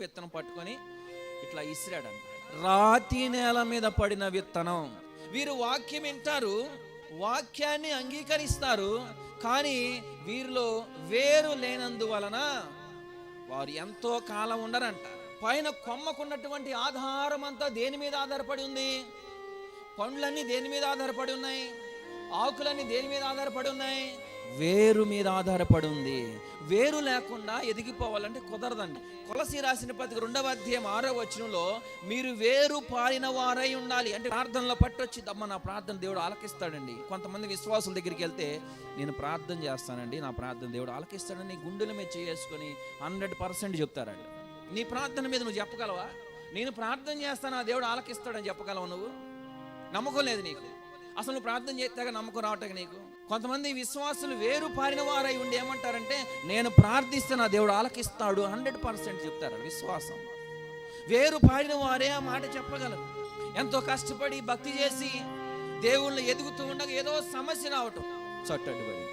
విత్తనం పట్టుకొని ఇట్లా ఇసిరాడంట. రాతి నేల మీద పడిన విత్తనం. వీరు వాక్యం వింటారు, వాక్యాన్ని అంగీకరిస్తారు, కానీ వీరిలో వేరు లేనందువలన వారు ఎంతో కాలం ఉండరంట. పైన కొమ్మకున్నటువంటి ఆధారం అంతా దేని మీద ఆధారపడి ఉంది? పండ్లన్నీ దేని మీద ఆధారపడి ఉన్నాయి? ఆకులన్నీ దేని మీద ఆధారపడి ఉన్నాయి? వేరు మీద ఆధారపడి ఉంది. వేరు లేకుండా ఎదిగిపోవాలంటే కుదరదండి. కొలసీ రాసిన పత్రిక 2వ అధ్యాయం 6వ వచనంలో మీరు వేరు పారిన వారై ఉండాలి అంటే ప్రార్థనలో పట్టొచ్చి దమ్మ నా ప్రార్థన దేవుడు ఆలకిస్తాడండి. కొంతమంది విశ్వాసుల దగ్గరికి వెళ్తే నేను ప్రార్థన చేస్తానండి, నా ప్రార్థన దేవుడు ఆలకిస్తాడని గుండెల మీద చేసుకొని 100% చెప్తారండి. నీ ప్రార్థన మీద నువ్వు చెప్పగలవా? నేను ప్రార్థన చేస్తాను ఆ దేవుడు ఆలకిస్తాడని చెప్పగలవు? నువ్వు నమ్మకం లేదు నీకు. అసలు నువ్వు ప్రార్థన చేస్తాక నమ్మకం రావట్లేదు నీకు. కొంతమంది విశ్వాసులు వేరు పారిన వారై ఉండి ఏమంటారంటే నేను ప్రార్థిస్తే నా దేవుడు ఆలకిస్తాడు 100% చెప్తారు. విశ్వాసం. వేరు పారిన వారే ఆ మాట చెప్పగలరు. ఎంతో కష్టపడి భక్తి చేసి దేవుళ్ళు ఎదుగుతూ ఉండగా ఏదో సమస్య రావటం, చట్టడిపడి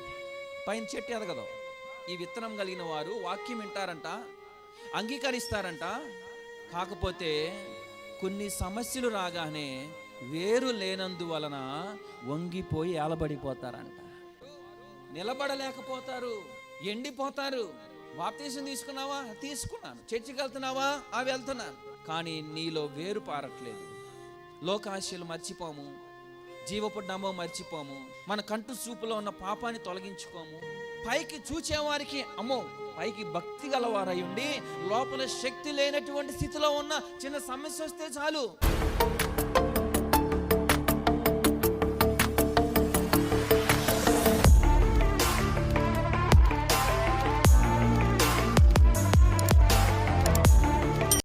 పైన చెట్టు ఎదగదు. ఈ విత్తనం కలిగిన వారు వాక్యం వింటారంట, అంగీకరిస్తారంట, కాకపోతే కొన్ని సమస్యలు రాగానే వేరు లేనందువలన వంగిపోయి ఏలబడిపోతారంట. నిలబడలేకపోతారు, ఎండిపోతారు. బాప్తీసం తీసుకున్నావా? తీసుకున్నాను. చర్చికి వెళ్తున్నావా? వెళ్తున్నాను. కానీ నీలో వేరు పారట్లేదు. లోకాశలు మర్చిపోము, జీవపు డమ్మం మర్చిపోము, మన కంటు చూపులో ఉన్న పాపాన్ని తొలగించుకోము. పైకి చూచేవారికి అమ్మో, పైకి భక్తి గలవారై ఉండి లోపల శక్తి లేనటువంటి స్థితిలో ఉన్న చిన్న సమస్య వస్తే చాలు